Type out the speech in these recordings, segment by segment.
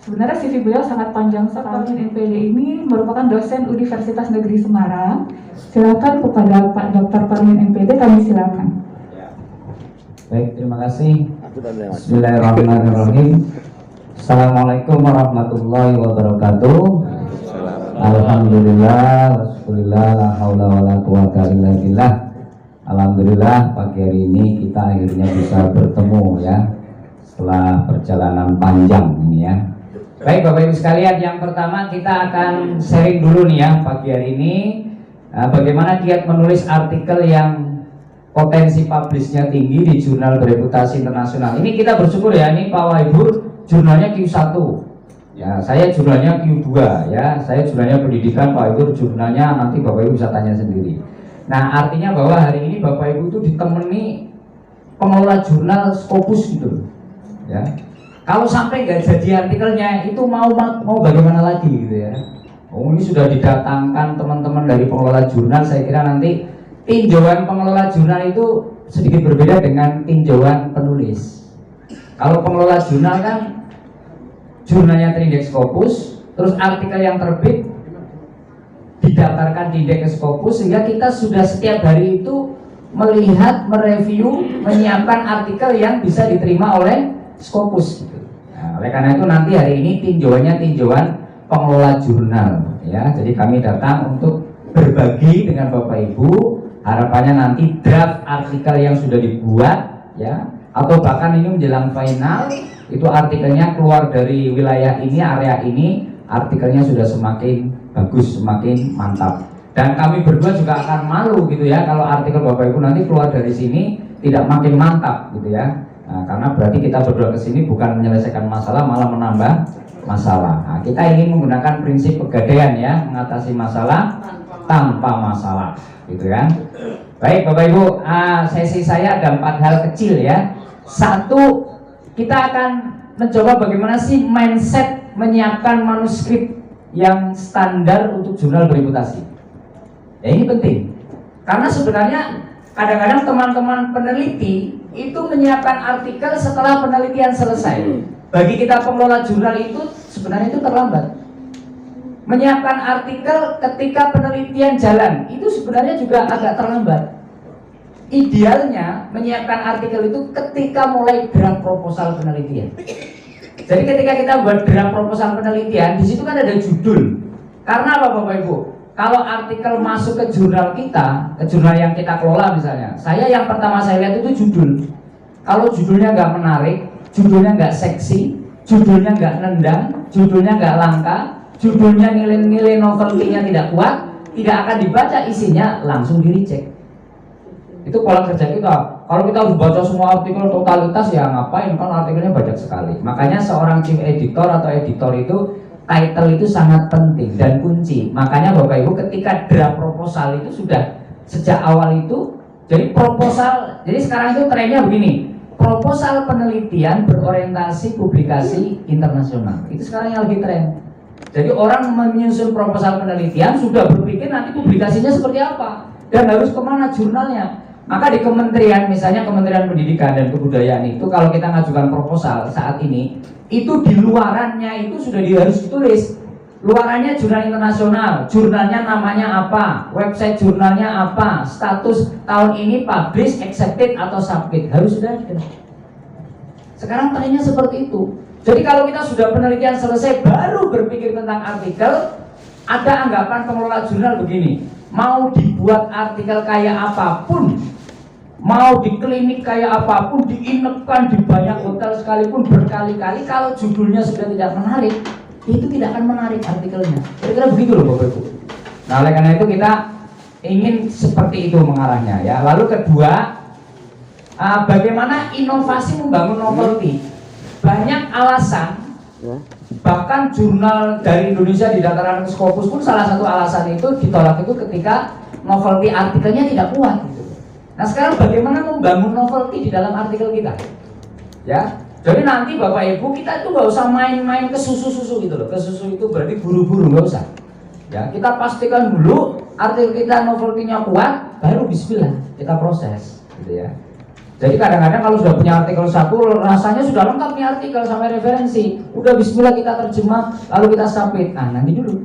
Sebenarnya CV beliau sangat panjang sekali. NPD ini merupakan dosen Universitas Negeri Semarang. Silakan kepada Pak Dr. Parmin NPD, kami silakan. Baik, terima kasih. Bismillahirrahmanirrahim. Assalamualaikum warahmatullahi wabarakatuh. Alhamdulillah, wassalillah, la haula wa la quwata illa billah. Alhamdulillah pagi hari ini kita akhirnya bisa bertemu ya, setelah perjalanan panjang ini ya. Baik Bapak Ibu sekalian, yang pertama kita akan sharing dulu nih ya pagi hari ini bagaimana kiat menulis artikel yang potensi publishnya tinggi di jurnal bereputasi internasional. Ini kita bersyukur ya, ini Pak Wahibur jurnalnya Q1 ya, saya jurnalnya Q2 ya, saya jurnalnya pendidikan, Pak Wahibur jurnalnya nanti Bapak Ibu bisa tanya sendiri. Nah artinya bahwa hari ini Bapak Ibu itu ditemani pengelola jurnal Scopus gitu ya. Kalau sampai nggak jadi artikelnya itu mau bagaimana lagi gitu ya. Oh ini sudah didatangkan teman-teman dari pengelola jurnal, saya kira nanti tinjauan pengelola jurnal itu sedikit berbeda dengan tinjauan penulis. Kalau pengelola jurnal kan jurnalnya terindeks Scopus, terus artikel yang terbit didaftarkan di indeks Scopus, sehingga kita sudah setiap hari itu melihat, mereview, menyiapkan artikel yang bisa diterima oleh Scopus gitu. Nah, oleh karena itu nanti hari ini tinjauannya tinjauan pengelola jurnal ya. Jadi kami datang untuk berbagi dengan Bapak Ibu. Harapannya nanti draft artikel yang sudah dibuat ya, atau bahkan ini menjelang final itu artikelnya keluar dari wilayah ini, area ini, artikelnya sudah semakin bagus, semakin mantap. Dan kami berdua juga akan malu gitu ya kalau artikel Bapak Ibu nanti keluar dari sini tidak makin mantap gitu ya. Nah, karena berarti kita berdua ke sini bukan menyelesaikan masalah, malah menambah masalah. Nah, kita ingin menggunakan prinsip pegadaian ya, mengatasi masalah tanpa masalah gitu kan. Baik Bapak Ibu, sesi saya ada 4 hal kecil ya. Satu, kita akan mencoba bagaimana sih mindset menyiapkan manuskrip yang standar untuk jurnal bereputasi. Ya ini penting, karena sebenarnya kadang-kadang teman-teman peneliti itu menyiapkan artikel setelah penelitian selesai. Bagi kita pengelola jurnal itu sebenarnya itu terlambat. Menyiapkan artikel ketika penelitian jalan itu sebenarnya juga agak terlambat. Idealnya menyiapkan artikel itu ketika mulai draft proposal penelitian. Jadi ketika kita buat draft proposal penelitian, di situ kan ada judul. Karena apa Bapak Ibu? Kalau artikel masuk ke jurnal kita, ke jurnal yang kita kelola misalnya, yang pertama saya lihat itu judul. Kalau judulnya nggak menarik, judulnya nggak seksi, judulnya nggak nendang, judulnya nggak langka, judulnya nilai-nilai novelty-nya tidak kuat, tidak akan dibaca isinya, langsung di-reject. Itu pola kerja kita. Kalau kita harus baca semua artikel totalitas ya ngapain, kan artikelnya banyak sekali. Makanya seorang chief editor atau editor itu title itu sangat penting dan kunci. Makanya Bapak Ibu ketika draft proposal itu sudah sejak awal itu, jadi proposal, jadi sekarang itu trennya begini, proposal penelitian berorientasi publikasi internasional. Itu sekarang yang lagi tren. Jadi orang menyusun proposal penelitian sudah berpikir nanti publikasinya seperti apa dan harus kemana jurnalnya. Maka di kementerian, misalnya Kementerian Pendidikan dan Kebudayaan itu kalau kita ngajukan proposal saat ini, itu di luarannya itu sudah harus ditulis. Luarannya jurnal internasional, jurnalnya namanya apa, website jurnalnya apa, status tahun ini publish, accepted atau submit, harus sudah ada. Sekarang trennya seperti itu. Jadi kalau kita sudah penelitian selesai baru berpikir tentang artikel, ada anggapan pengelola jurnal begini, mau dibuat artikel kayak apapun, mau di klinik kayak apapun, diinepkan di banyak hotel sekalipun berkali-kali, kalau judulnya sudah tidak menarik, itu tidak akan menarik artikelnya. Kira-kira begitu loh Bapak Ibu. Nah oleh karena itu kita ingin seperti itu mengarahnya ya. Lalu kedua, bagaimana inovasi membangun novelty. Banyak alasan, bahkan jurnal dari Indonesia di dataran Scopus pun salah satu alasan itu ditolak itu ketika novelty artikelnya tidak kuat gitu. Nah sekarang bagaimana membangun novelty di dalam artikel kita ya. Jadi nanti Bapak Ibu kita itu nggak usah main-main ke susu-susu gitu loh. Ke susu itu berarti buru-buru, nggak usah ya. Kita pastikan dulu artikel kita novelty-nya kuat, baru bismillah kita proses gitu ya. Jadi kadang-kadang kalau sudah punya artikel satu, rasanya sudah lengkap nih artikel sampai referensi. Udah bismillah kita terjemah, lalu kita submit. Nah, nanti dulu.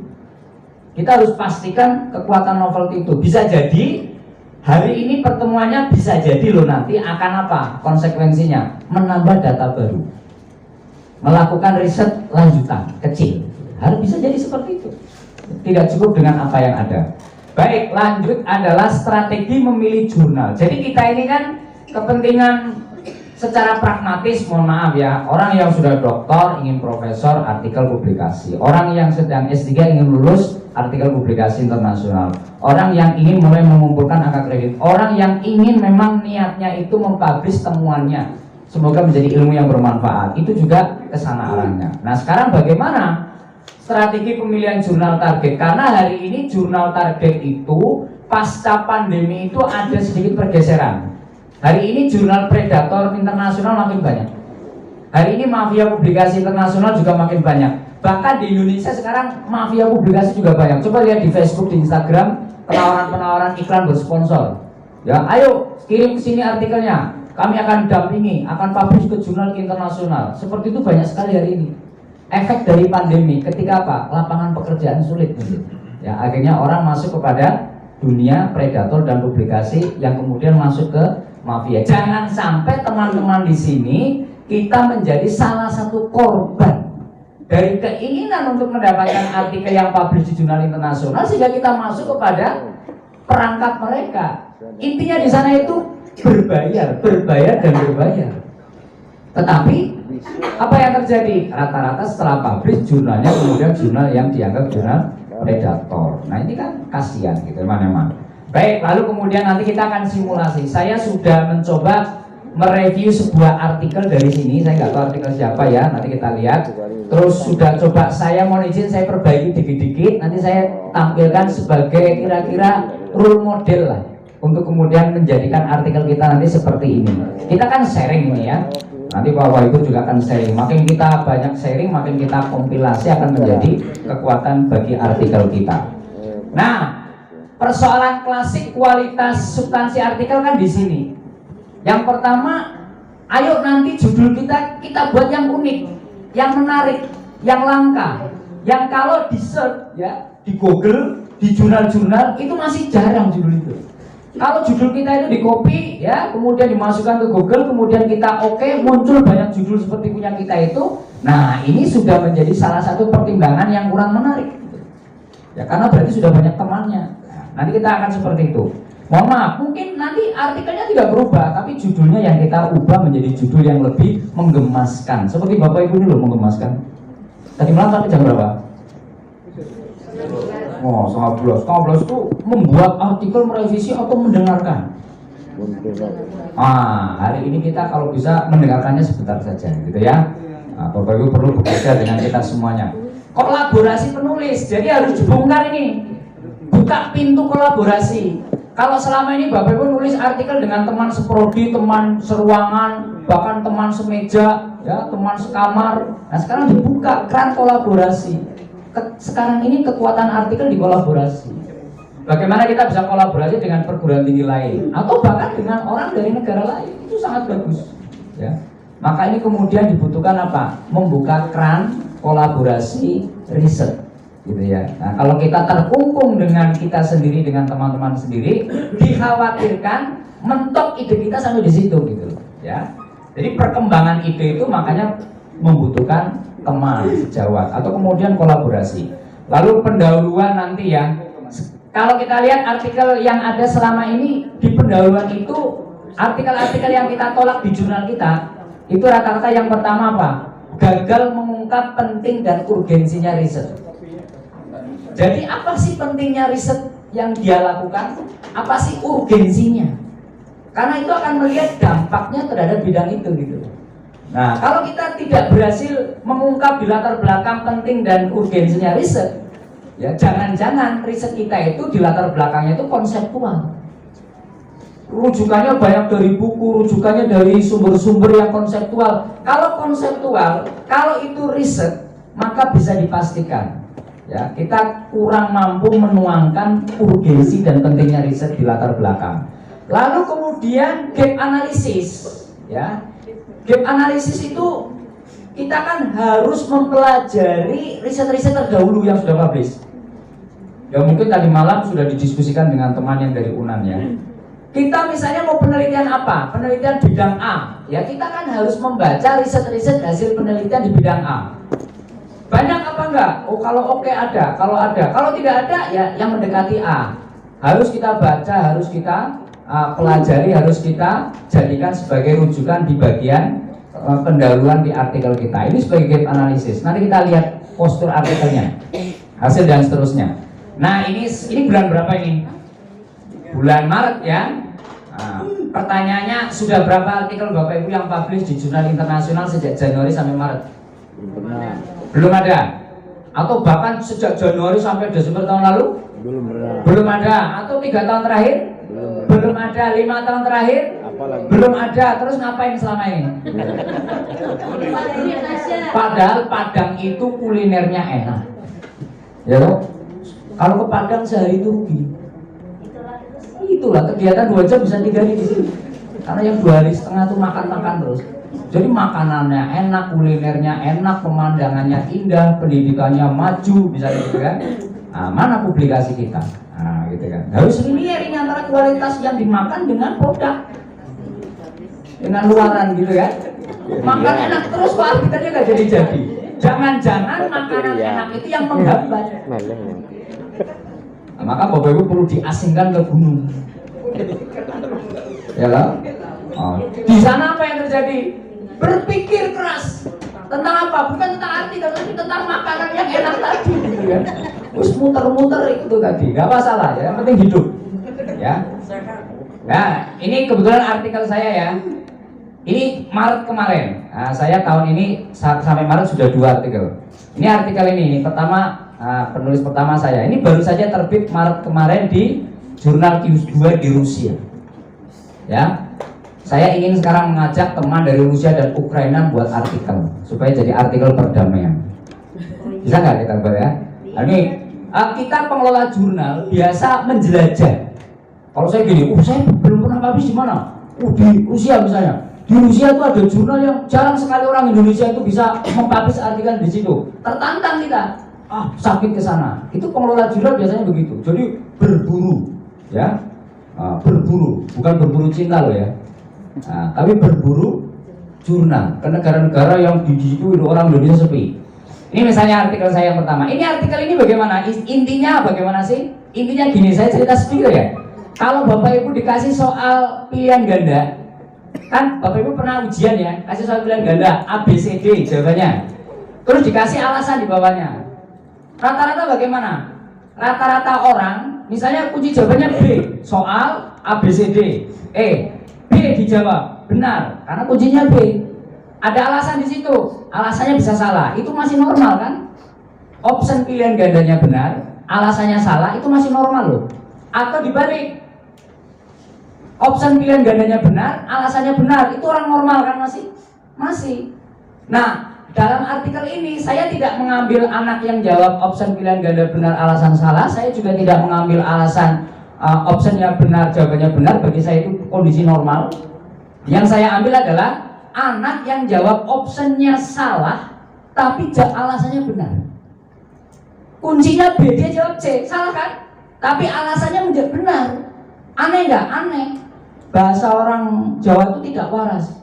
Kita harus pastikan kekuatan novelty itu. Bisa jadi hari ini pertemuannya bisa jadi loh nanti akan apa? Konsekuensinya menambah data baru. Melakukan riset lanjutan kecil. Harus bisa jadi seperti itu. Tidak cukup dengan apa yang ada. Baik, lanjut adalah strategi memilih jurnal. Jadi kita ini kan kepentingan secara pragmatis, mohon maaf ya, orang yang sudah doktor ingin profesor, artikel publikasi. Orang yang sedang S3 ingin lulus, artikel publikasi internasional. Orang yang ingin mulai mengumpulkan angka kredit. Orang yang ingin memang niatnya itu mempublish temuannya, semoga menjadi ilmu yang bermanfaat. Itu juga kesana arahnya. Nah, sekarang bagaimana strategi pemilihan jurnal target? Karena hari ini jurnal target itu pasca pandemi itu ada sedikit pergeseran. Hari ini jurnal predator internasional makin banyak. Hari ini mafia publikasi internasional juga makin banyak. Bahkan di Indonesia sekarang mafia publikasi juga banyak. Coba lihat di Facebook, di Instagram, penawaran-penawaran iklan bersponsor. Ya, ayo kirim ke sini artikelnya. Kami akan dampingi, akan publish ke jurnal internasional. Seperti itu banyak sekali hari ini. Efek dari pandemi ketika apa? Lapangan pekerjaan sulit. Ya, akhirnya orang masuk kepada dunia predator dan publikasi yang kemudian masuk ke mafia. Jangan sampai teman-teman di sini kita menjadi salah satu korban dari keinginan untuk mendapatkan artikel yang publish di jurnal internasional sehingga kita masuk kepada perangkap mereka. Intinya di sana itu berbayar dan berbayar. Tetapi apa yang terjadi? Rata-rata setelah publish jurnalnya kemudian jurnal yang dianggap jurnal predator. Nah, ini kan kasihan gitu teman-teman. Baik, lalu kemudian nanti kita akan simulasi. Saya sudah mencoba mereview sebuah artikel dari sini. Saya nggak tahu artikel siapa ya, nanti kita lihat. Terus sudah coba saya mohon izin saya perbaiki dikit-dikit. Nanti saya tampilkan sebagai kira-kira role model lah untuk kemudian menjadikan artikel kita nanti seperti ini. Kita kan sharing ini ya. Nanti Bapak Ibu juga akan sharing. Makin kita banyak sharing, makin kita kompilasi akan menjadi kekuatan bagi artikel kita. Nah, persoalan klasik kualitas substansi artikel kan di sini. Yang pertama, ayo nanti judul kita buat yang unik, yang menarik, yang langka, yang kalau di search ya di Google, di jurnal-jurnal itu masih jarang judul itu. Kalau judul kita itu di copy ya, kemudian dimasukkan ke Google, kemudian kita muncul banyak judul seperti punya kita itu. Nah, ini sudah menjadi salah satu pertimbangan yang kurang menarik. Ya, karena berarti sudah banyak temannya. Nanti kita akan seperti itu. Mohon maaf, mungkin nanti artikelnya tidak berubah, tapi judulnya yang kita ubah menjadi judul yang lebih menggemaskan. Seperti Bapak Ibu ini loh, menggemaskan. Tadi malam sampai jam berapa? Oh, 11 itu membuat artikel, merevisi atau mendengarkan. Hari ini kita kalau bisa mendengarkannya sebentar saja, gitu ya. Nah, Bapak Ibu perlu bekerja dengan kita semuanya. Kolaborasi penulis, jadi harus dibongkar ini. Buka pintu kolaborasi. Kalau selama ini Bapak Ibu nulis artikel dengan teman seprodi, teman seruangan, bahkan teman semeja, ya, teman sekamar. Nah, sekarang dibuka keran kolaborasi. Sekarang ini kekuatan artikel di kolaborasi. Bagaimana kita bisa kolaborasi dengan perguruan tinggi lain atau bahkan dengan orang dari negara lain, itu sangat bagus. Ya. Maka ini kemudian dibutuhkan apa? Membuka keran kolaborasi riset. Gitu ya. Nah, kalau kita terkungkung dengan kita sendiri, dengan teman-teman sendiri, dikhawatirkan mentok ide kita sampai di situ gitu, ya. Jadi perkembangan ide itu makanya membutuhkan teman sejawat atau kemudian kolaborasi. Lalu pendahuluan nanti ya. Kalau kita lihat artikel yang ada selama ini di pendahuluan itu, artikel-artikel yang kita tolak di jurnal kita, itu rata-rata yang pertama apa? Gagal mengungkap penting dan urgensinya riset. Jadi apa sih pentingnya riset yang dia lakukan? Apa sih urgensinya? Karena itu akan melihat dampaknya terhadap bidang itu gitu. Nah, kalau kita tidak berhasil mengungkap di latar belakang penting dan urgensinya riset, ya jangan-jangan riset kita itu di latar belakangnya itu konseptual. Rujukannya banyak dari buku, rujukannya dari sumber-sumber yang konseptual. Kalau konseptual, kalau itu riset, maka bisa dipastikan ya kita kurang mampu menuangkan urgensi dan pentingnya riset di latar belakang. Lalu kemudian gap analisis, ya. Gap analisis itu kita kan harus mempelajari riset-riset terdahulu yang sudah publish. Ya mungkin tadi malam sudah didiskusikan dengan teman yang dari UNAN ya. Kita misalnya mau penelitian apa? Penelitian bidang A. Ya kita kan harus membaca riset-riset hasil penelitian di bidang A. Banyak apa enggak? Oh kalau oke ada, kalau ada. Kalau tidak ada ya yang mendekati A. Harus kita baca, harus kita pelajari, harus kita jadikan sebagai rujukan di bagian pendahuluan di artikel kita. Ini sebagai gap analisis. Nanti kita lihat postur artikelnya, hasil dan seterusnya. Nah ini bulan berapa ini? Bulan Maret ya. Nah, pertanyaannya sudah berapa artikel Bapak Ibu yang publish di jurnal internasional sejak Januari sampai Maret? Belum ada. Atau bahkan sejak Januari sampai Desember tahun lalu? Belum ada. Atau 3 tahun terakhir? Belum ada. 5 tahun terakhir? Belum ada. Terus ngapain selama ini? Padahal Padang itu kulinernya enak. Ya loh. Kalau ke Padang sehari itu rugi. Itulah kegiatan 2 jam bisa 3 hari di sini. Karena yang 2 hari setengah itu makan terus. Jadi makanannya enak, kulinernya enak, pemandangannya indah, pendidikannya maju, bisa gitu kan? Nah, mana publikasi kita? Nah, gitu kan. Harus linear ini antara kualitas yang dimakan dengan produk, dengan luaran gitu kan? Makan enak terus, Pak, kita nggak jadi. Jangan-jangan makanan enak itu yang menghambat. Nah, maka Bapak Ibu perlu diasingkan ke gunung. Ya lah. Oh. Di sana apa yang terjadi? Berpikir keras tentang apa? Bukan tentang artikel, tapi tentang makanan yang enak tadi, gitu kan? Terus muter-muter itu tadi, nggak masalah. Ya, yang penting hidup. Ya. Nah, ini kebetulan artikel saya ya. Ini Maret kemarin. Nah, saya tahun ini sampai Maret sudah 2 artikel. Ini artikel ini pertama. Penulis pertama saya ini baru saja terbit Maret kemarin di jurnal Q2 di Rusia. Ya, saya ingin sekarang mengajak teman dari Rusia dan Ukraina buat artikel supaya jadi artikel perdamaian. Bisa nggak kita buat ya? Nah, ini kita pengelola jurnal biasa menjelajah. Kalau saya gini, saya belum pernah publish di mana? Di Rusia misalnya. Di Rusia itu ada jurnal yang jarang sekali orang Indonesia itu bisa mempublish artikel di situ. Tertantang kita. Sakit ke sana. Itu pengelola jurnal biasanya begitu. Jadi berburu, ya, berburu, bukan berburu cinta loh ya, tapi berburu jurnal ke negara-negara yang di situ orang Indonesia sepi. Ini misalnya artikel saya yang pertama. Ini artikel ini bagaimana? Intinya bagaimana sih? Intinya gini, saya cerita sedikit ya. Kalau Bapak Ibu dikasih soal pilihan ganda, kan Bapak Ibu pernah ujian ya, kasih soal pilihan ganda A, B, C, D jawabannya. Terus dikasih alasan di bawahnya. Rata-rata bagaimana? Rata-rata orang, misalnya kunci jawabannya B, soal A, B, C, D, E, B dijawab, benar, karena kuncinya B. Ada alasan di situ, alasannya bisa salah, itu masih normal kan? Option pilihan gandanya benar, alasannya salah, itu masih normal loh. Atau dibalik, option pilihan gandanya benar, alasannya benar, itu orang normal kan masih. Nah, dalam artikel ini saya tidak mengambil anak yang jawab option pilihan ganda benar alasan salah. Saya juga tidak mengambil alasan optionnya benar jawabannya benar. Bagi saya itu kondisi normal. Yang saya ambil adalah anak yang jawab optionnya salah tapi alasannya benar. Kuncinya B, dia jawab C, salah kan? Tapi alasannya menjadi benar. Aneh nggak? Aneh. Bahasa orang Jawa itu tidak waras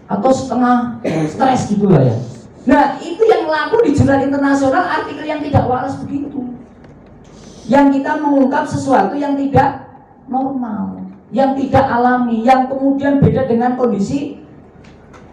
atau setengah stres gitu lah ya. Nah itu yang laku di jurnal internasional, artikel yang tidak waras begitu, yang kita mengungkap sesuatu yang tidak normal, yang tidak alami, yang kemudian beda dengan kondisi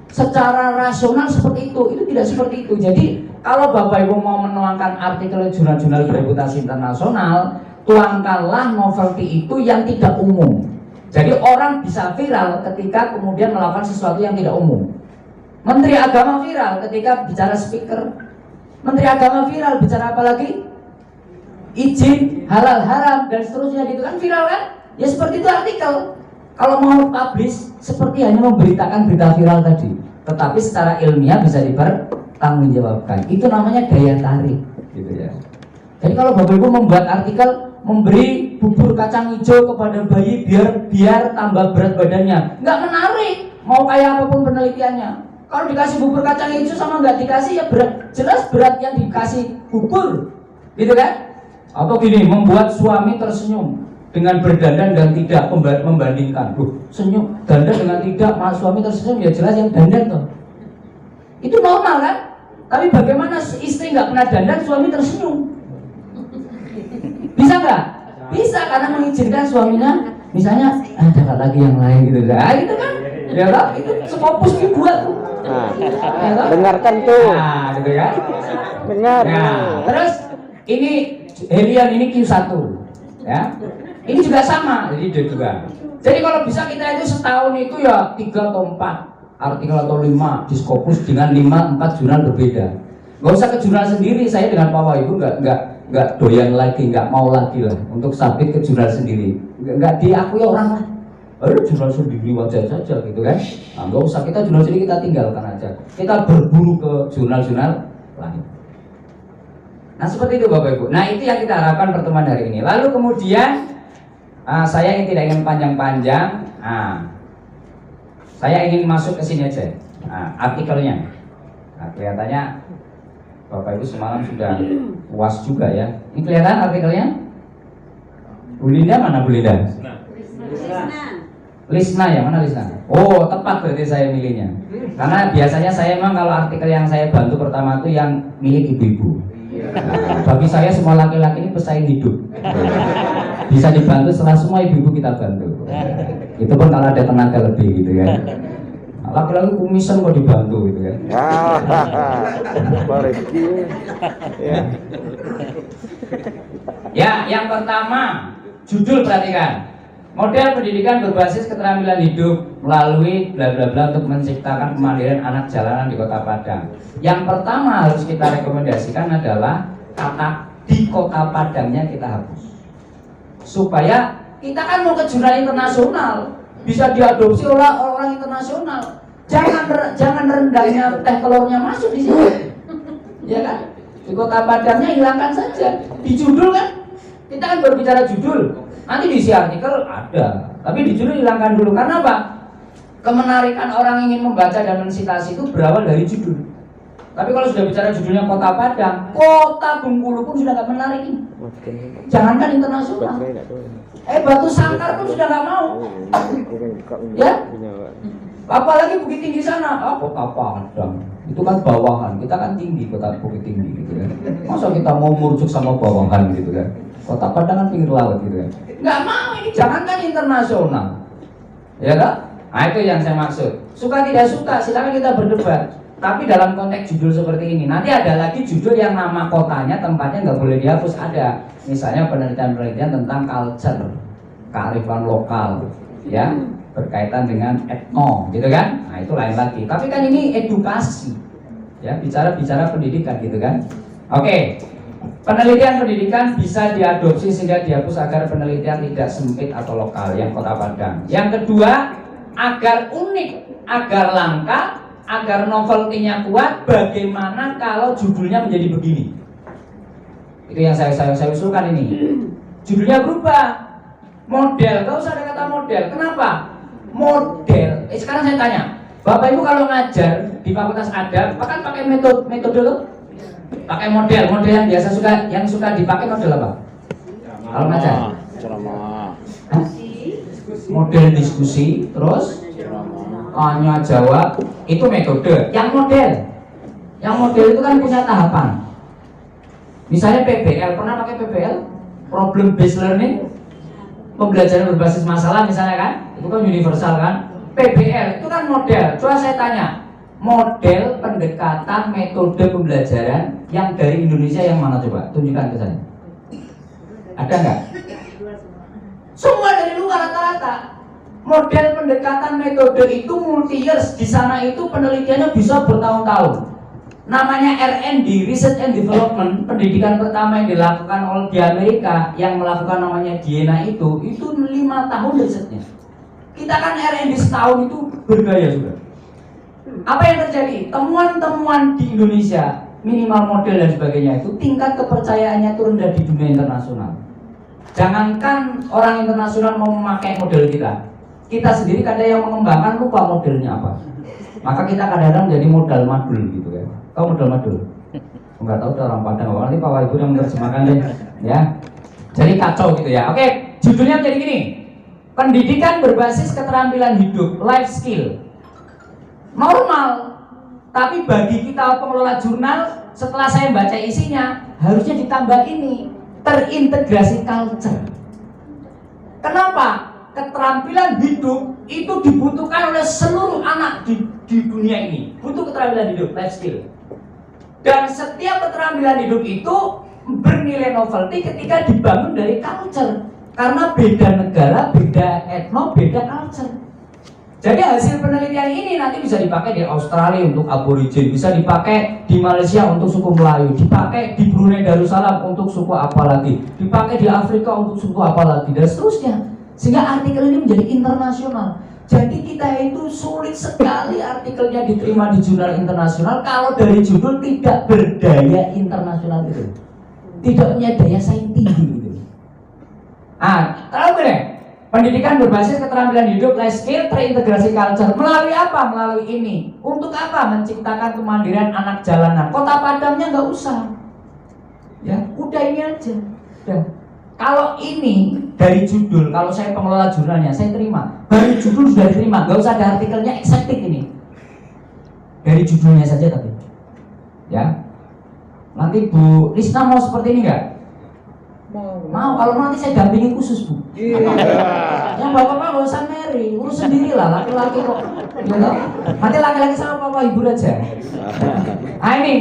secara rasional seperti itu tidak seperti itu. Jadi kalau Bapak Ibu mau menuangkan artikel jurnal-jurnal bereputasi internasional, tuangkanlah novelty itu yang tidak umum. Jadi orang bisa viral ketika kemudian melakukan sesuatu yang tidak umum. Menteri Agama viral ketika bicara speaker. Menteri Agama viral bicara apa lagi? Izin, halal, haram, dan seterusnya gitu kan, viral kan? Ya seperti itu artikel. Kalau mau publish seperti hanya memberitakan berita viral tadi, tetapi secara ilmiah bisa dipertanggungjawabkan. Itu namanya daya tarik gitu ya. Jadi kalau Bapak Ibu membuat artikel memberi bubur kacang hijau kepada bayi biar tambah berat badannya. Nggak menarik, mau kayak apapun penelitiannya. Kalau dikasih bubur kacang hijau sama nggak dikasih ya berat, jelas berat yang dikasih bubur, gitu kan? Atau gini, membuat suami tersenyum dengan berdandan dan tidak membandingkan. Senyum dandan dengan tidak, suami tersenyum ya jelas yang dandan tuh. Itu normal kan? Tapi bagaimana istri nggak pernah dandan, suami tersenyum? Bisa nggak? Bisa, karena mengizinkan suaminya, misalnya ada lagi yang lain gitu, gitu kan? Ya kan? Itu sepopus dibuat tuh. Ya, dengarkan tuh. Nah, gitu kan? Dengar. Nah, terus ini Helian ini Q1, ya. Ini juga sama, jadi dia juga. Jadi kalau bisa kita itu setahun itu ya 3 atau 4 artikel atau 5 di Scopus dengan 5-4 jurnal berbeda. Gak usah ke jurnal sendiri, saya dengan Bapak Ibu nggak doyan lagi, nggak mau lagi lah untuk sabit ke jurnal sendiri. Nggak diakui orang lah. Aduh, jurnal sendiri wajar saja gitu kan. Nah, nggak usah, kita jurnal sendiri kita tinggalkan aja. Kita berburu ke jurnal-jurnal lain. Nah seperti itu Bapak Ibu. Nah itu yang kita harapkan pertemuan hari ini. Lalu kemudian saya yang tidak ingin panjang-panjang. Saya ingin masuk ke sini aja. Artikelnya. Nah, kelihatannya Bapak Ibu semalam sudah puas juga ya. Ini kelihatan artikelnya? Bu Linda mana Bu Linda? Lisna ya, mana Lisna? Oh tepat berarti saya milihnya. Karena biasanya saya memang kalau artikel yang saya bantu pertama itu yang milik ibu-ibu. Bagi saya semua laki-laki ini pesaing hidup. Bisa dibantu setelah semua ibu-ibu kita bantu. Itu pun kalau ada tenaga lebih gitu kan. Laki-laki kumisan kok dibantu gitu kan. Ya, yang pertama judul perhatikan. Model pendidikan berbasis keterampilan hidup melalui bla bla bla untuk menciptakan kemandirian anak jalanan di Kota Padang. Yang pertama harus kita rekomendasikan adalah kata di Kota Padangnya kita hapus. Supaya kita kan mau ke jurnal internasional, bisa diadopsi oleh orang internasional. Jangan rendahnya teh telurnya masuk di sini. Ya kan? Di Kota Padangnya hilangkan saja. Di judul kan kita kan berbicara judul. Nanti di isi artikel ada, tapi di judul hilangkan dulu. Karena apa? Kemenarikan orang ingin membaca dan mensitasi itu berawal dari judul. Tapi kalau sudah bicara judulnya Kota Padang, Kota Bengkulu pun sudah nggak menarik ini. Jangankan internasional. Batu Sangkar pun sudah nggak mau. Ya? Apalagi Bukit Tinggi sana, Kota Padang. Itu kan bawahan, kita kan tinggi, Kota Bukit Tinggi gitu kan. Masa kita mau murcuk sama bawahan gitu kan? Kota Padang kan pinggir laut gitu kan. Nggak mau, ini jangankan internasional. Ya kan? Nah itu yang saya maksud. Suka tidak suka, silakan kita berdebat. Tapi dalam konteks judul seperti ini, nanti ada lagi judul yang nama kotanya, tempatnya nggak boleh dihapus, ada. Misalnya penelitian-penelitian tentang culture, kearifan lokal, ya, berkaitan dengan etno, gitu kan? Nah itu lain lagi. Tapi kan ini edukasi, ya, bicara pendidikan, gitu kan? Oke, penelitian pendidikan bisa diadopsi sehingga dihapus agar penelitian tidak sempit atau lokal, yang Kota Padang. Yang kedua, agar unik, agar langka, agar novelty-nya kuat. Bagaimana kalau judulnya menjadi begini? Itu yang saya usulkan ini. Judulnya berubah. Model, gak usah ada kata model. Kenapa? Model. Sekarang saya tanya, Bapak Ibu kalau ngajar di Fakultas Adab, kan pakai metode loh? Pakai model yang biasa suka dipakai model apa? Kalau ngajar? Model diskusi, terus tanya jawab, itu metode. Yang model itu kan punya tahapan. Misalnya PBL, pernah pakai PBL? Problem based learning, pembelajaran berbasis masalah misalnya kan? Itu kan universal kan? PBL itu kan model. Coba saya tanya, model pendekatan metode pembelajaran yang dari Indonesia yang mana coba? Tunjukkan ke saya. Ada nggak? Semua dari luar rata-rata. Model pendekatan metode itu multi years. Di sana itu penelitiannya bisa bertahun-tahun. Namanya R&D, Research and Development. Pendidikan pertama yang dilakukan oleh di Amerika, yang melakukan namanya Diena itu 5 tahun risetnya. Kita kan R&D setahun itu bergaya sudah. Apa yang terjadi? Temuan-temuan di Indonesia, minimal model dan sebagainya itu tingkat kepercayaannya itu rendah di dunia internasional. Jangankan orang internasional mau memakai model kita sendiri kadang yang mengembangkan lupa modelnya apa. Maka kita kadang-kadang menjadi modal madul gitu kan. Tahu modal madul? Enggak tahu orang Padang, nanti Pak Ibu yang menerjemahkan deh, ya. Jadi kacau gitu ya. Oke, judulnya menjadi gini. Pendidikan berbasis keterampilan hidup, life skill. Normal, tapi bagi kita pengelola jurnal, setelah saya baca isinya, harusnya ditambah ini, terintegrasi culture. Kenapa? Keterampilan hidup itu dibutuhkan oleh seluruh anak di dunia ini. Butuh keterampilan hidup, life skill. Dan setiap keterampilan hidup itu bernilai novelty ketika dibangun dari culture. Karena beda negara, beda etno, beda culture. Jadi hasil penelitian ini nanti bisa dipakai di Australia untuk aborigin, bisa dipakai di Malaysia untuk suku Melayu, dipakai di Brunei Darussalam untuk suku apa lagi, dipakai di Afrika untuk suku apa lagi, dan seterusnya. Sehingga artikel ini menjadi internasional. Jadi kita itu sulit sekali artikelnya diterima di jurnal internasional kalau dari judul tidak berdaya internasional itu, tidak punya daya saing tinggi gitu. Terlalu benar. Pendidikan berbasis keterampilan hidup, life skill, terintegrasi culture. Melalui apa? Melalui ini. Untuk apa? Menciptakan kemandirian anak jalanan. Kota Padangnya nggak usah. Ya, udah ini aja. Udah. Kalau ini dari judul, kalau saya pengelola jurnalnya, saya terima. Dari judul sudah diterima, nggak usah ada artikelnya eksaktif ini. Dari judulnya saja tapi. Ya. Nanti Bu Risna mau seperti ini nggak? Mau, kalau nanti saya dampingi khusus Bu. Yang bapak-bapak gak usah marry, urus sendiri lah, laki-laki kok. Nanti laki-laki sama papa ibu aja. Ini,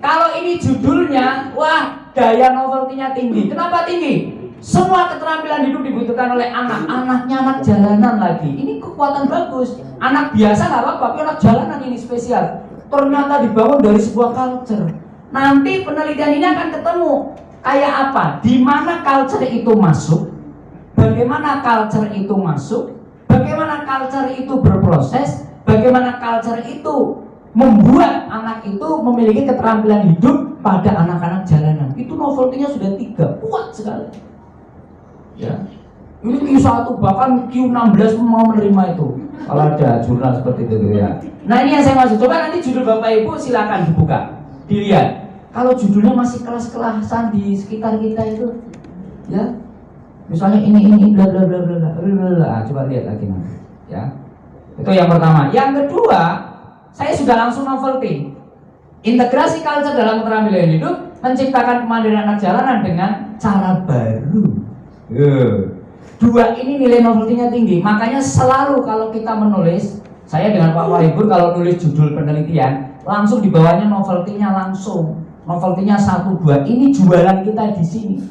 kalau ini judulnya, wah daya novelty-nya tinggi. Kenapa tinggi? Semua keterampilan hidup dibutuhkan oleh anak. Anaknya anak jalanan lagi. Ini kekuatan bagus. Anak biasa gak apa-apa, tapi anak jalanan ini spesial. Ternyata dibangun dari sebuah culture. Nanti penelitian ini akan ketemu. Kayak apa? Di mana culture itu masuk? Bagaimana culture itu masuk? Bagaimana culture itu berproses? Bagaimana culture itu membuat anak itu memiliki keterampilan hidup pada anak-anak jalanan? Itu novelty-nya sudah 3, kuat sekali. Ya. Ini Q1 bahkan Q16 mau menerima itu. Kalau ada jurnal seperti itu ya. Nah ini yang saya maksud. Coba nanti judul Bapak Ibu silakan dibuka, dilihat. Kalau judulnya masih kelas-kelasan di sekitar kita itu, ya, misalnya ini bla bla bla bla bla, coba lihat lagi nanti, ya. Itu yang pertama. Yang kedua, saya sudah langsung novelty, integrasi culture dalam keterampilan hidup, menciptakan kemandirian anak jalanan dengan cara baru. Dua ini nilai novelty-nya tinggi, makanya selalu kalau kita menulis, saya dengan Pak Waribur kalau nulis judul penelitian, langsung di bawahnya novelty-nya langsung. Novelty-nya 1, 2, ini jualan kita di sini.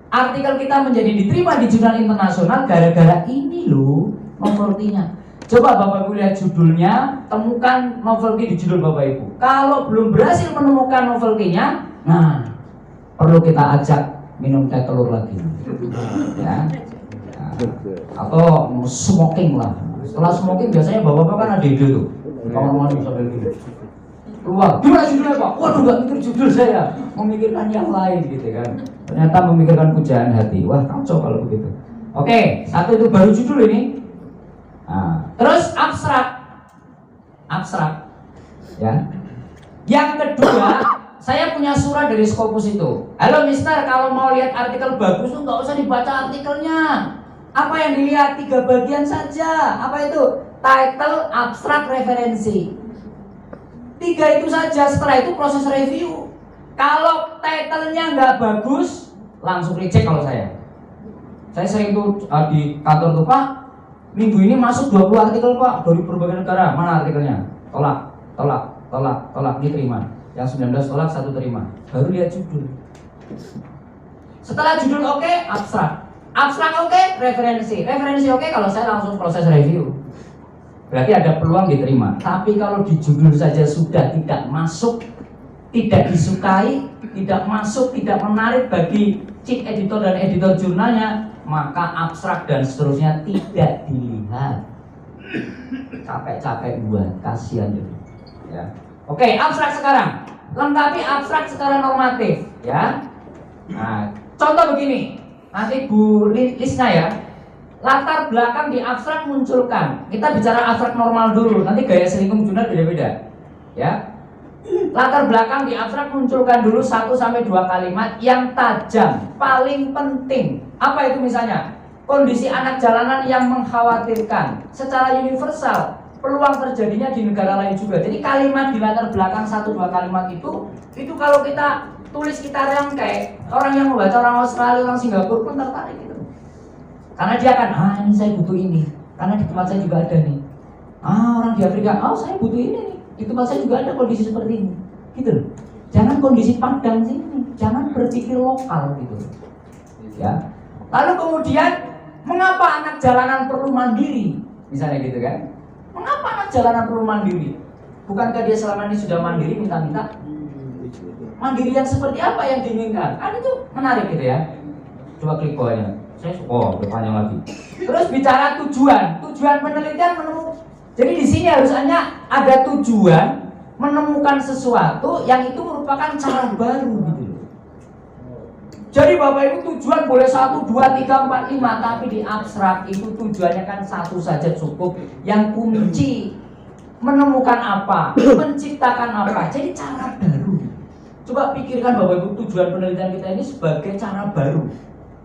Artikel kita menjadi diterima di jurnal internasional gara-gara ini loh novelty-nya. Coba Bapak Ibu lihat judulnya, temukan novelty di judul Bapak Ibu. Kalau belum berhasil menemukan novelty-nya, nah perlu kita ajak minum teh telur lagi, ya. Nah, atau smoking lah. Setelah smoking biasanya bapak-bapak kan ada ide tuh, kamar mandi sambil gitu. Keluar, gimana judulnya Pak? Waduh gak mikir judul saya, memikirkan yang lain gitu kan. Ternyata memikirkan pujaan hati. Wah kacau kalau begitu. Oke, 1 itu baru judul ini. Nah, terus abstrak, ya. Yang kedua, saya punya surat dari Scopus itu. Halo Mister, kalau mau lihat artikel bagus tuh nggak usah dibaca artikelnya. Apa yang dilihat 3 bagian saja. Apa itu? Title, abstrak, referensi. 3 itu saja, setelah itu proses review. Kalau title-nya nggak bagus, langsung reject kalau saya. Saya sering tuh di kantor tuh, Pak, minggu ini masuk 20 artikel Pak, dari berbagai negara, mana artikelnya? Tolak, diterima. Yang 19 tolak, 1 terima. Baru lihat judul. Setelah judul oke, abstrak oke, referensi oke, kalau saya langsung proses review. Berarti ada peluang diterima. Tapi kalau di judul saja sudah tidak masuk, tidak disukai, tidak masuk, tidak menarik bagi chief editor dan editor jurnalnya, maka abstrak dan seterusnya tidak dilihat. Capek-capek buat, kasihan jadi. Ya. Oke, abstrak sekarang. Lengkapi abstrak secara normatif, ya. Nah, contoh begini. nanti Bu Lisna ya. Latar belakang di abstrak munculkan. Kita bicara abstrak normal dulu, nanti gaya selingkuh Junaid beda-beda. Ya. Latar belakang di abstrak munculkan dulu 1-2 kalimat yang tajam, paling penting. Apa itu misalnya? Kondisi anak jalanan yang mengkhawatirkan. Secara universal, peluang terjadinya di negara lain juga. Jadi kalimat di latar belakang 1-2 kalimat itu kalau kita tulis, kita rangkai, orang yang membaca, orang Australia, orang Singapura pun tertarik gitu. Karena dia akan, ini saya butuh ini, karena di tempat saya juga ada nih. Orang di Afrika, saya butuh ini nih, di tempat saya juga ada kondisi seperti ini, gitu loh. Jangan kondisi Padang sini, jangan berpikir lokal gitu, ya. Lalu kemudian, mengapa anak jalanan perlu mandiri, misalnya gitu kan? Mengapa anak jalanan perlu mandiri? Bukankah dia selama ini sudah mandiri, minta-minta? Mandiri yang seperti apa yang diinginkan? Kan itu menarik gitu ya. Coba klik bawahnya. Saya suka bertanya lagi. Terus bicara tujuan penelitian menemukan. Jadi di sini harusnya ada tujuan menemukan sesuatu yang itu merupakan cara baru gitu. Jadi Bapak Ibu tujuan boleh 1, 2, 3, 4, 5, tapi di abstrak itu tujuannya kan satu saja cukup. Yang kunci menemukan apa, menciptakan apa. Jadi cara baru. Coba pikirkan Bapak Ibu tujuan penelitian kita ini sebagai cara baru.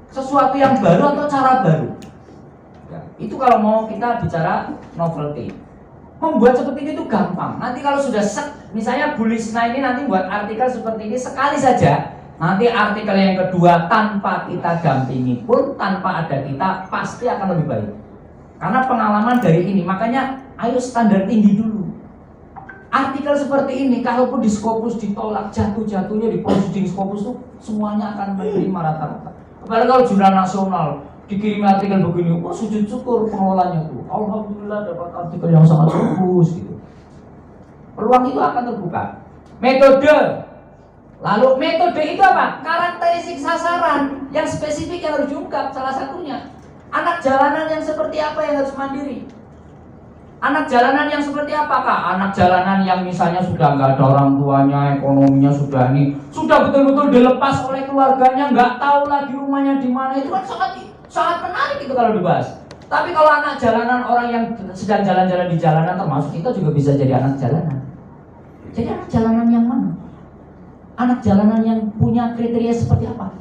Sesuatu yang baru atau cara baru ya, itu kalau mau kita bicara novelty. Membuat seperti ini itu gampang. Nanti kalau sudah misalnya Bu Lisna ini nanti buat artikel seperti ini sekali saja. Nanti artikel yang kedua tanpa kita dampingi pun, tanpa ada kita, pasti akan lebih baik. Karena pengalaman dari ini, makanya ayo standar tinggi dulu. Artikel seperti ini, kalaupun di Scopus ditolak, jatuh-jatuhnya di posisi di Scopus itu semuanya akan menerima rata-rata. Apalagi kalau jurnal nasional dikirim artikel begini, sujud syukur pengelolanya tuh. Alhamdulillah dapat artikel yang sangat bagus gitu. Peluang itu akan terbuka. Metode. Lalu metode itu apa? Karakteristik sasaran yang spesifik yang harus diungkap. Salah satunya anak jalanan yang seperti apa yang harus mandiri. Anak jalanan yang seperti apakah? Anak jalanan yang misalnya sudah nggak ada orang tuanya, ekonominya sudah betul-betul dilepas oleh keluarganya, nggak tahu lagi rumahnya di mana. Itu kan sangat menarik itu kalau dibahas. Tapi kalau anak jalanan, orang yang sedang jalan-jalan di jalanan, termasuk kita juga bisa jadi anak jalanan. Jadi anak jalanan yang mana? Anak jalanan yang punya kriteria seperti apa?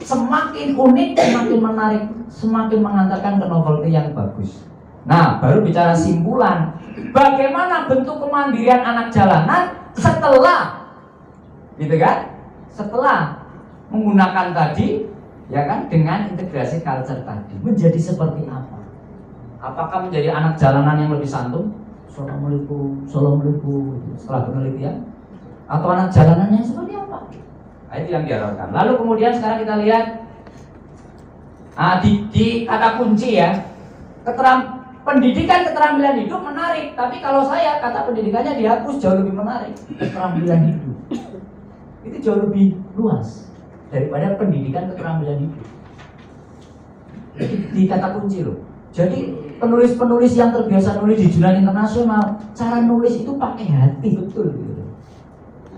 Semakin unik, semakin menarik, semakin mengantarkan ke novelty yang bagus. Nah, baru bicara simpulan. Bagaimana bentuk kemandirian anak jalanan setelah, gitu kan? Setelah menggunakan tadi, ya kan, dengan integrasi culture tadi, menjadi seperti apa? Apakah menjadi anak jalanan yang lebih santun? Assalamualaikum, setelah penelitian, atau anak jalanan yang seperti apa? Nah, itu yang diharapkan. Lalu kemudian sekarang kita lihat di kata kunci ya, pendidikan keterampilan hidup menarik, tapi kalau saya kata pendidikannya dihapus jauh lebih menarik. Keterampilan hidup itu jauh lebih luas daripada pendidikan keterampilan hidup. Di kata kunci loh. Jadi penulis-penulis yang terbiasa nulis di jurnal internasional, cara nulis itu pakai hati betul gitu.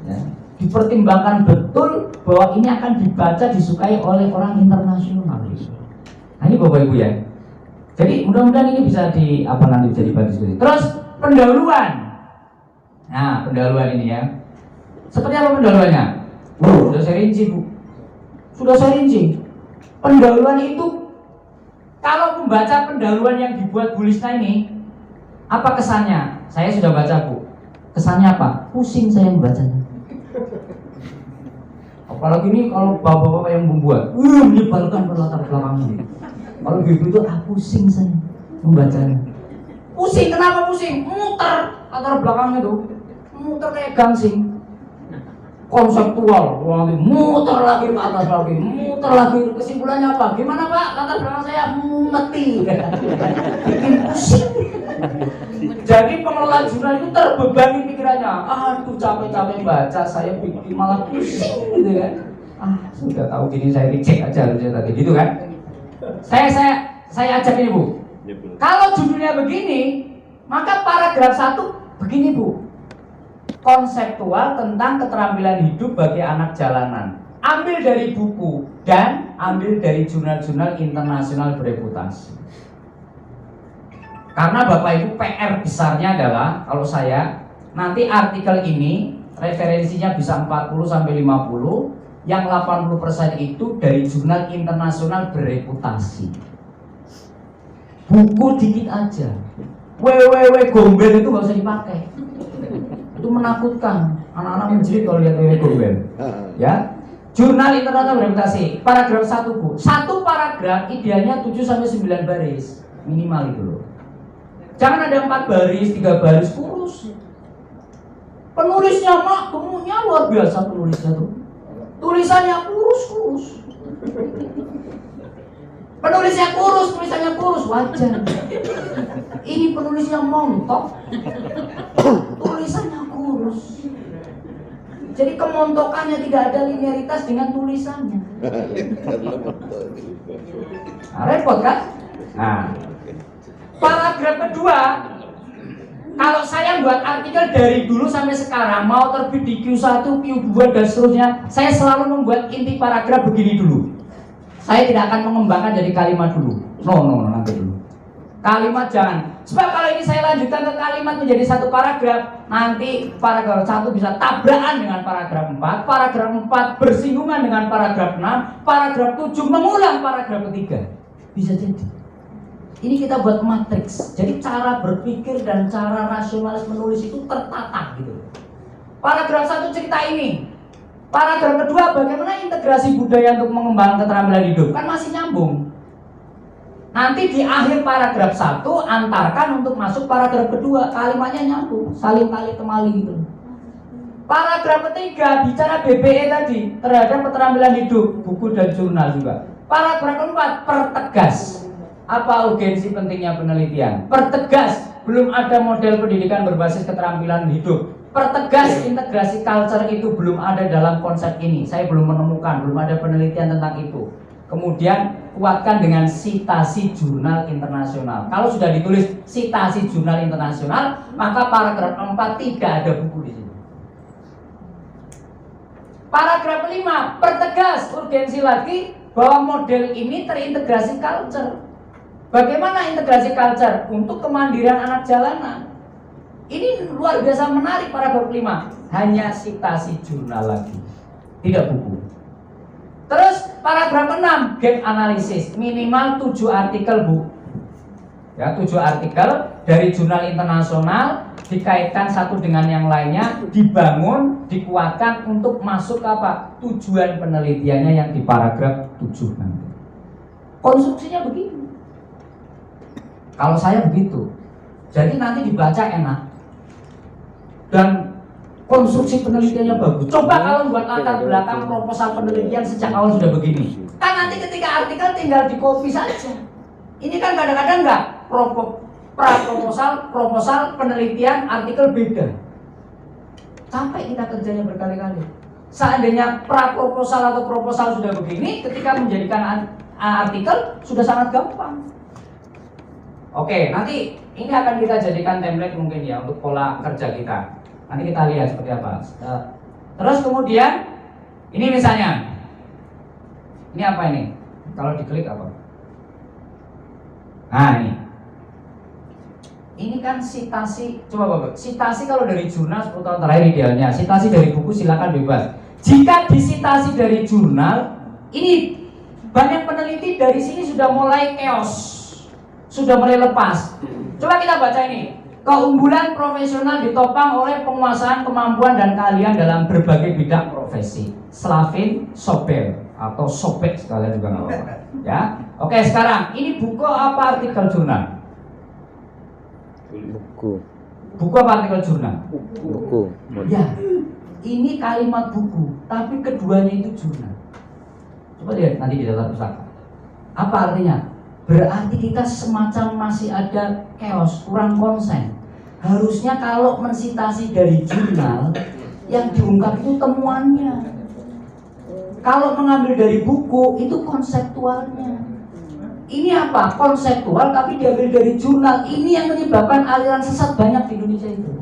Ya. Dipertimbangkan betul bahwa ini akan dibaca, disukai oleh orang internasional. Nah ini Bapak Ibu ya. Jadi mudah-mudahan ini bisa nanti bisa dibahas diskusi. Terus pendahuluan. Nah, pendahuluan ini ya. Seperti apa pendahuluannya? Sudah saya rinci, Bu. Sudah saya rinci. Pendahuluan itu, kalau membaca pendahuluan yang dibuat Bu Lisna ini, apa kesannya? Saya sudah baca, Bu. Kesannya apa? Pusing saya membacanya. Apalagi ini kalau bapak-bapak yang membuat, menyebalkan latar belakangnya. Kalau begitu itu pusing saya membacanya. Pusing, kenapa pusing? Muter latar belakangnya tuh, muter kayak gangsing. Konseptual, muter lagi ke atas lagi, muter lagi. Kesimpulannya apa? Gimana Pak? Latar belakang saya mati, bikin pusing. Jadi pengelola jurnal itu terbebani pikirannya. Aduh capek-capek baca, saya bikin malah pusing gitu kan. Sudah tahu gini saya dicek aja harusnya tadi gitu kan. Saya ajak ini Bu. Kalau judulnya begini, maka paragraf 1 begini Bu. Konseptual tentang keterampilan hidup bagi anak jalanan. ambil dari buku dan ambil dari jurnal-jurnal internasional bereputasi. Karena Bapak Ibu PR besarnya adalah kalau saya nanti artikel ini referensinya bisa 40 sampai 50, yang 80% itu dari jurnal internasional bereputasi. Buku dikit aja. WWW Gombel itu nggak usah dipakai. Itu menakutkan. Anak-anak menjerit kalau lihat WWW Gombel. Ya. Jurnal internasional bereputasi. Paragraf 1, Bu. Satu paragraf idealnya 7 sampai 9 baris minimal itu loh. Jangan ada 4 baris, 3 baris, kurus. Penulisnya mak, gemuknya luar biasa penulisnya tuh. Tulisannya kurus. Penulisnya kurus, tulisannya kurus, wajar. Ini penulisnya montok, tulisannya kurus. Jadi kemontokannya tidak ada linearitas dengan tulisannya. Nah, repot kan? Nah, paragraf kedua, kalau saya buat artikel dari dulu sampai sekarang, mau terbit di Q1, Q2 dan seterusnya, saya selalu membuat inti paragraf begini dulu. Saya tidak akan mengembangkan jadi kalimat dulu. No, nanti dulu. Kalimat jangan. Sebab kalau ini saya lanjutkan ke kalimat menjadi satu paragraf, nanti paragraf 1 bisa tabrakan dengan paragraf 4, paragraf 4 bersinggungan dengan paragraf 6, paragraf 7 mengulang paragraf ketiga. Bisa jadi. Ini kita buat matriks. Jadi cara berpikir dan cara rasionalis menulis itu tertata gitu. Paragraf 1 cerita ini. Paragraf kedua bagaimana integrasi budaya untuk mengembangkan keterampilan hidup. Kan masih nyambung. Nanti di akhir paragraf 1 antarkan untuk masuk paragraf kedua. Kalimatnya nyambung, saling kali temali gitu. Paragraf ketiga bicara BBE tadi terhadap keterampilan hidup, buku dan jurnal juga. Paragraf keempat pertegas. Apa urgensi pentingnya penelitian? Pertegas, belum ada model pendidikan berbasis keterampilan hidup. Pertegas, integrasi culture itu belum ada dalam konsep ini. Saya belum menemukan, belum ada penelitian tentang itu. Kemudian kuatkan dengan sitasi jurnal internasional. Kalau sudah ditulis sitasi jurnal internasional, maka paragraf 4 tidak ada buku di sini. Paragraf 5, pertegas, urgensi lagi bahwa model ini terintegrasi culture. Bagaimana integrasi culture? Untuk kemandirian anak jalanan. Ini luar biasa menarik paragraf 5. Hanya sitasi jurnal lagi, tidak buku. Terus paragraf 6, gap analisis. Minimal 7 artikel, Bu. Ya, 7 artikel dari jurnal internasional dikaitkan satu dengan yang lainnya, dibangun, dikuatkan untuk masuk ke apa? Tujuan penelitiannya yang di paragraf 7 nanti. Konstruksinya begini. Kalau saya begitu, jadi nanti dibaca enak dan konstruksi penelitiannya bagus. Coba kalau buat latar belakang proposal penelitian sejak awal sudah begini, kan nanti ketika artikel tinggal di copy saja. Ini kan kadang-kadang enggak proposal penelitian artikel beda. Sampai kita kerjanya berkali-kali. Seandainya proposal atau proposal sudah begini, ketika menjadikan artikel sudah sangat gampang. Oke, nanti ini akan kita jadikan template mungkin ya untuk pola kerja kita. Nanti kita lihat seperti apa. Terus kemudian ini misalnya, ini apa ini? Kalau diklik apa? Nah ini kan sitasi. Coba Bapak, sitasi kalau dari jurnal 10 tahun terakhir idealnya. Sitasi dari buku silakan bebas. Jika disitasi dari jurnal, ini banyak peneliti dari sini sudah mulai chaos. Sudah mulai lepas. Coba kita baca ini. Keunggulan profesional ditopang oleh penguasaan kemampuan dan keahlian dalam berbagai bidang profesi. Slavin Sobel atau Sobek sekalian juga nggak apa-apa. Ya. Oke, sekarang ini buku apa artikel jurnal? Buku. Buku apa artikel jurnal? Buku. Ya. Ini kalimat buku, tapi keduanya itu jurnal. Coba lihat nanti di daftar pustaka. Apa artinya? Berarti kita semacam masih ada chaos, kurang konsen. Harusnya kalau mensitasi dari jurnal, yang diungkap itu temuannya. Kalau mengambil dari buku, itu konseptualnya. Ini apa? Konseptual tapi diambil dari jurnal. Ini yang menyebabkan aliran sesat banyak di Indonesia itu.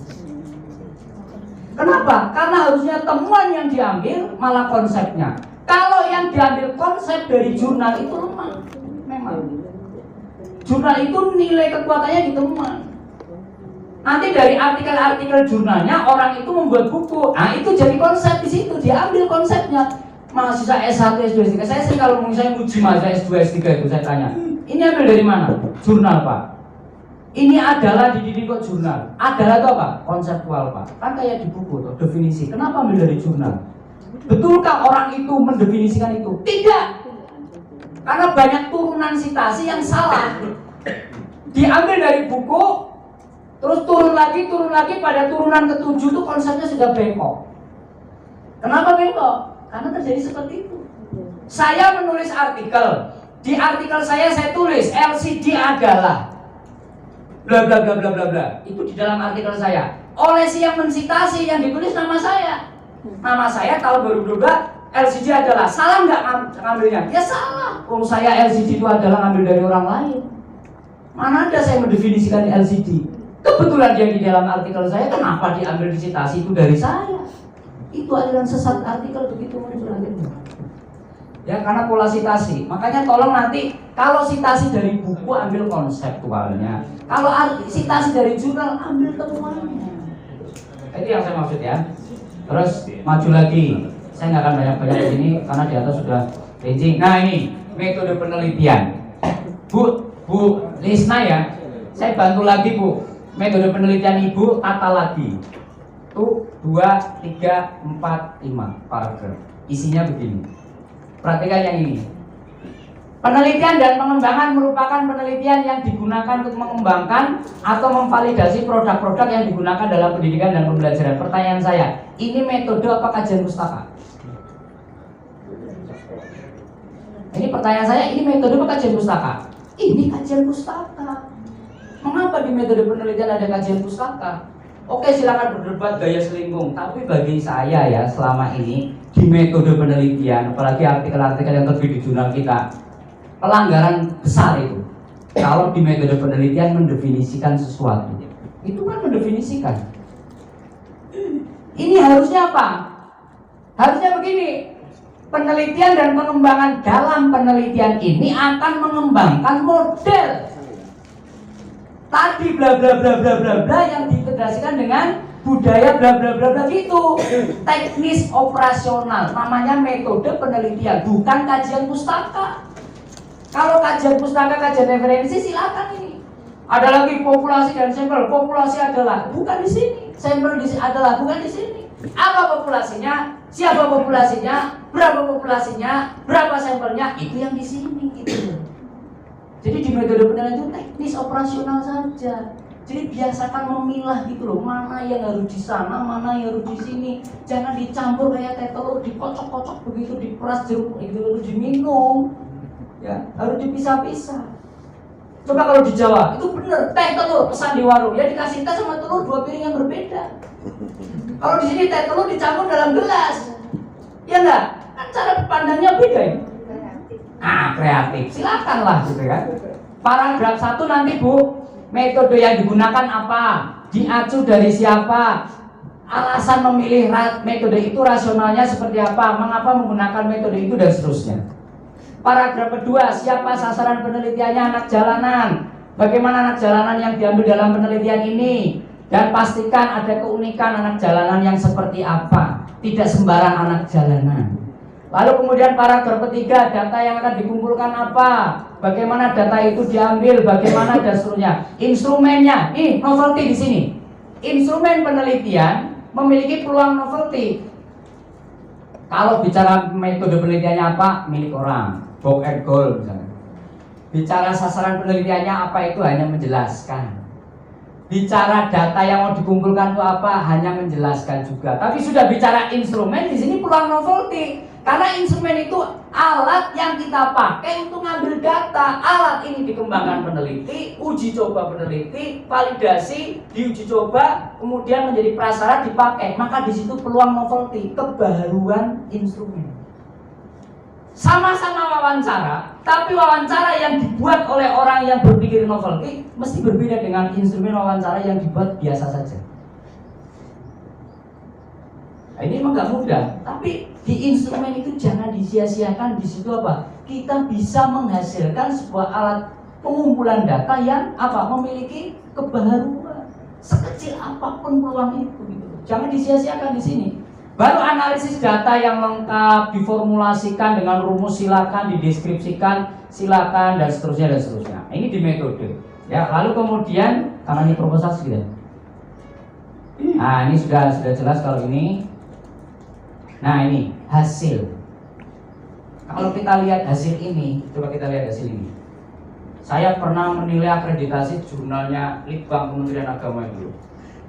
Kenapa? Karena harusnya temuan yang diambil malah konsepnya. Kalau yang diambil konsep dari jurnal itu lemah, memang. Jurnal itu nilai kekuatannya di temuan. Nanti dari artikel-artikel jurnalnya orang itu membuat buku. Nah itu jadi konsep di situ, diambil konsepnya. Mahasiswa S1, S2, S3. Saya sih kalau saya uji mahasiswa S2, S3 itu saya tanya, ini ambil dari mana? Jurnal Pak. Ini adalah dididik kok jurnal. Adalah itu apa? Konseptual Pak. Kan kayak di buku tuh, definisi. Kenapa ambil dari jurnal? Betulkah orang itu mendefinisikan itu? Tidak. Karena banyak turunan sitasi yang salah. Diambil dari buku, terus turun lagi pada turunan ke-7 itu konsepnya sudah bengkok. Kenapa bengkok? Karena terjadi seperti itu. Saya menulis artikel. Di artikel saya tulis LCD adalah bla bla bla bla bla bla. Itu di dalam artikel saya. Oleh si yang mensitasi yang ditulis nama saya. Nama saya tahun 2022 LCD adalah. Salah nggak ngambilnya? Ya salah. Saya LCD itu adalah ngambil dari orang lain. Mana ada saya mendefinisikan LCD? Kebetulan dia di dalam artikel saya, kenapa diambil disitasi itu dari saya? Itu aliran sesat artikel begitu muncul akhirnya. Ya karena pola sitasi. Makanya tolong nanti kalau sitasi dari buku ambil konseptualnya. Kalau sitasi dari jurnal ambil temuannya. Itu yang saya maksud ya. Terus maju lagi. Saya nggak akan banyak-banyak di sini karena di atas sudah rinci. Nah ini metode penelitian. Bu Lisna ya. Saya bantu lagi Bu. Metode penelitian Ibu tata lagi. Tuh 2, 3, 4, 5 paragraf. Isinya begini. Perhatikan yang ini. Penelitian dan pengembangan merupakan penelitian yang digunakan untuk mengembangkan atau memvalidasi produk-produk yang digunakan dalam pendidikan dan pembelajaran. Pertanyaan saya, ini metode apa kajian pustaka? Ini pertanyaan saya, ini metode apa kajian pustaka? Ini kajian pustaka. Mengapa di metode penelitian ada kajian pustaka? Oke, silakan berdebat gaya selingkuh. Tapi bagi saya ya selama ini di metode penelitian, apalagi artikel-artikel yang terbit di jurnal kita, pelanggaran besar itu. Kalau di metode penelitian mendefinisikan sesuatu, itu kan mendefinisikan. Ini harusnya apa? Harusnya begini. Penelitian dan pengembangan dalam penelitian ini akan mengembangkan model. Tadi bla bla bla bla bla bla yang diintegrasikan dengan budaya bla bla bla bla gitu. Teknis operasional, namanya metode penelitian, bukan kajian pustaka. Kalau kajian pustaka, kajian referensi silakan ini. Ada lagi populasi dan sampel. Populasi adalah bukan di sini. Sampel di sini adalah bukan di sini. Apa populasinya? Siapa populasinya? Berapa populasinya? Berapa sampelnya? Itu yang di sini gitu. Jadi di metode penelitian itu teknis operasional saja. Jadi biasakan memilah gitu loh, mana yang harus di sana, mana yang harus di sini. Jangan dicampur kayak teh telur, dikocok-kocok begitu, diperas jeruk itu lalu diminum. Ya, harus dipisah-pisah. Coba kalau di Jawa itu bener, teh telur pesan di warung, ya dikasih teh sama telur 2 piring yang berbeda. Kalau di sini teh telur dicampur dalam gelas, ya enggak? Kan cara pandangnya beda ya. Kreatif, silakanlah gitu kan. Paragraf 1 nanti Bu, metode yang digunakan apa? Diacu dari siapa? Alasan memilih metode itu rasionalnya seperti apa? Mengapa menggunakan metode itu dan seterusnya. Paragraf kedua, siapa sasaran penelitiannya? Anak jalanan. Bagaimana anak jalanan yang diambil dalam penelitian ini? Dan pastikan ada keunikan anak jalanan yang seperti apa. Tidak sembarang anak jalanan. Lalu kemudian paragraf ketiga, data yang akan dikumpulkan apa? Bagaimana data itu diambil? Bagaimana dan seterusnya. Instrumennya, ini novelty di sini. Instrumen penelitian memiliki peluang novelty. Kalau bicara metode penelitiannya apa? Milik orang. Book and goal misalnya. Bicara sasaran penelitiannya apa itu hanya menjelaskan. Bicara data yang mau dikumpulkan itu apa hanya menjelaskan juga. Tapi sudah bicara instrumen di sini peluang novelty. Karena instrumen itu alat yang kita pakai untuk ngambil data. Alat ini dikembangkan peneliti, uji coba peneliti, validasi, diuji coba, kemudian menjadi prasyarat dipakai. Maka di situ peluang novelty, kebaruan instrumen. Sama-sama wawancara, tapi wawancara yang dibuat oleh orang yang berpikir novelty mesti berbeda dengan instrumen wawancara yang dibuat biasa saja. Nah, ini memang gak mudah, tapi Di instrumen itu jangan disia-siakan. Di situ apa? Kita bisa menghasilkan sebuah alat pengumpulan data yang apa? Memiliki kebaharuan. Sekecil apapun peluang itu, gitu. Jangan disia-siakan di sini. Baru analisis data yang lengkap diformulasikan dengan rumus, silakan dideskripsikan, silakan, dan seterusnya dan seterusnya. Ini di metode. Ya, lalu kemudian karena ini proposal gitu. Nah, ini sudah jelas kalau ini. Nah, ini hasil. Kalau kita lihat hasil ini, coba kita lihat hasil ini. Saya pernah menilai akreditasi jurnalnya Litbang Kementerian Agama dulu.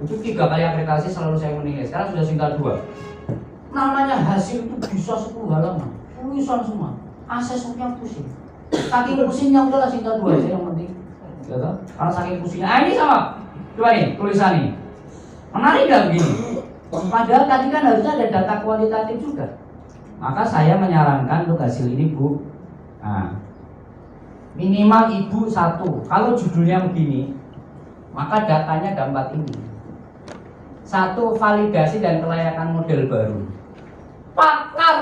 Itu 3 kali akreditasi selalu saya menilai. Sekarang sudah tinggal 2. Namanya hasil itu bisa 10 halaman, tulisan semua. Asesmennya pusing. Saking pusingnya udahlah singkat 2 aja yang penting. Gitu. Karena saking pusingnya. Ah, ini sama. Coba nih tulisan ini. Menarik nggak begini? Padahal tadi kan harusnya ada data kualitatif juga. Maka saya menyarankan untuk hasil ini, Bu. Nah, minimal ibu 1. Kalau judulnya begini, maka datanya ada 4 ini. 1, validasi dan kelayakan model baru. Pakar,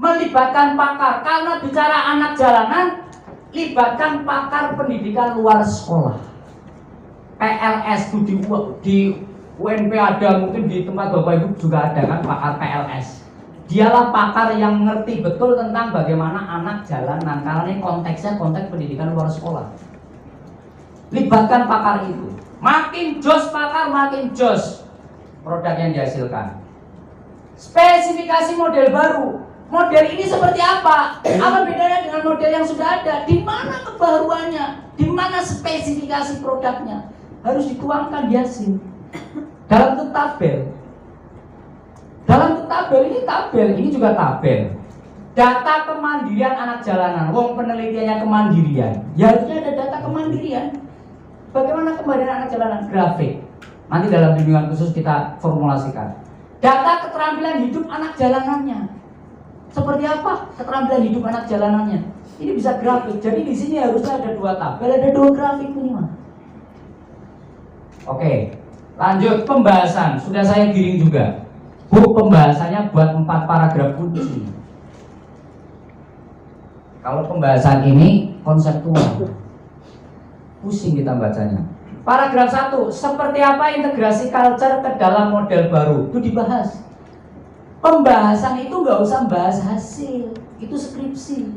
melibatkan pakar. Karena bicara anak jalanan, libatkan pakar pendidikan luar sekolah. PLS itu di UNP ada, mungkin di tempat Bapak Ibu juga ada kan pakar PLS. Dialah pakar yang ngerti betul tentang bagaimana anak jalanan, karena ini konteksnya konteks pendidikan luar sekolah. Libatkan pakar itu. Makin jos pakar, makin jos produk yang dihasilkan. Spesifikasi model baru. Model ini seperti apa? Apa bedanya dengan model yang sudah ada? Di mana kebaruannya? Di mana spesifikasi produknya? Harus dituangkan di hasil. Dalam bentuk tabel. Dalam bentuk tabel, ini juga tabel. Data kemandirian anak jalanan. Wong penelitiannya kemandirian. Ya harusnya ada data kemandirian. Bagaimana kemandirian anak jalanan? Grafik. Nanti dalam bimbingan khusus kita formulasikan. Data keterampilan hidup anak jalanannya. Seperti apa keterampilan hidup anak jalanannya? Ini bisa grafik. Jadi di sini harusnya ada 2 tabel, ada 2 grafik minimal. Oke, lanjut pembahasan. Sudah saya giring juga. Bu, pembahasannya buat 4 paragraf kunci. Kalau pembahasan ini konseptual, pusing kita bacanya. Paragraf 1, seperti apa integrasi culture ke dalam model baru? Itu dibahas. Pembahasan itu nggak usah bahas hasil, itu skripsi.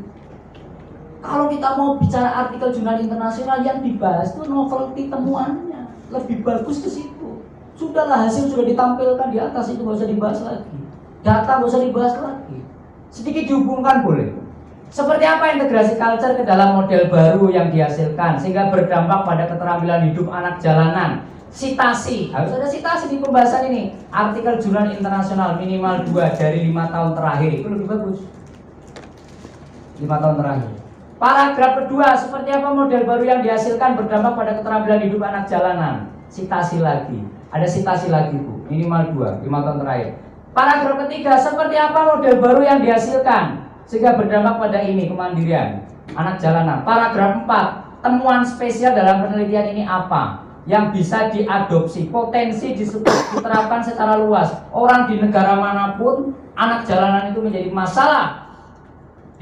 Kalau kita mau bicara artikel jurnal internasional, yang dibahas itu novelty temuannya, lebih bagus ke situ. Sudahlah, hasil sudah ditampilkan di atas, itu nggak usah dibahas lagi. Data nggak usah dibahas lagi. Sedikit dihubungkan boleh. Seperti apa integrasi culture ke dalam model baru yang dihasilkan sehingga berdampak pada keterampilan hidup anak jalanan. Sitasi, harus ada sitasi di pembahasan ini. Artikel jurnal internasional minimal 2 dari 5 tahun terakhir, itu lebih bagus. 5 tahun terakhir. Paragraf kedua, seperti apa model baru yang dihasilkan berdampak pada keterampilan hidup anak jalanan. Sitasi lagi, ada sitasi lagi Bu, minimal 2, 5 tahun terakhir. Paragraf ketiga, seperti apa model baru yang dihasilkan sehingga berdampak pada ini, kemandirian anak jalanan. Paragraf 4, temuan spesial dalam penelitian ini apa yang bisa diadopsi, potensi diterapkan secara luas. Orang di negara manapun, anak jalanan itu menjadi masalah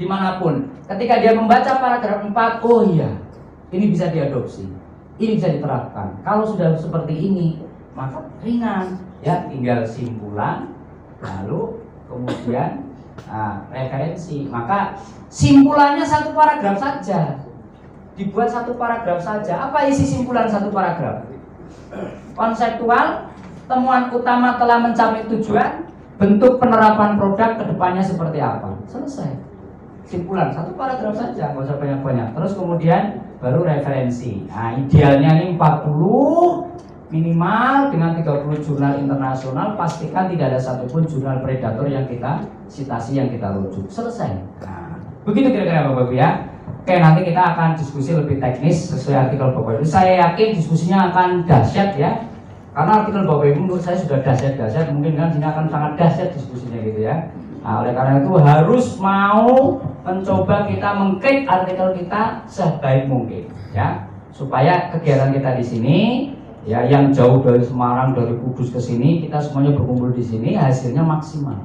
dimanapun. Ketika dia membaca paragraf 4, oh iya, ini bisa diadopsi, ini bisa diterapkan. Kalau sudah seperti ini, maka ringan, ya tinggal simpulan, lalu kemudian referensi. Maka simpulannya 1 paragraf saja, dibuat 1 paragraf saja. Apa isi simpulan 1 paragraf? Konseptual, temuan utama telah mencapai tujuan, bentuk penerapan produk kedepannya seperti apa. Selesai. Simpulan 1 paragraf saja, nggak usah banyak-banyak. Terus kemudian baru referensi. Nah, idealnya ini 40 minimal dengan 30 jurnal internasional. Pastikan tidak ada satupun jurnal predator yang kita sitasi, yang kita rujuk. Selesai. Nah, begitu kira-kira Bapak Ibu ya. Oke, nanti kita akan diskusi lebih teknis sesuai artikel Bapak Ibu. Saya yakin diskusinya akan dahsyat ya. Karena artikel Bapak Ibu menurut saya sudah dahsyat-dahsyat. Mungkin kan sini akan sangat dahsyat diskusinya gitu ya. Nah, oleh karena itu harus mau mencoba kita mengklik artikel kita sebaik mungkin ya, supaya kegiatan kita di sini ya, yang jauh dari Semarang, dari Kudus ke sini, kita semuanya berkumpul di sini, hasilnya maksimal.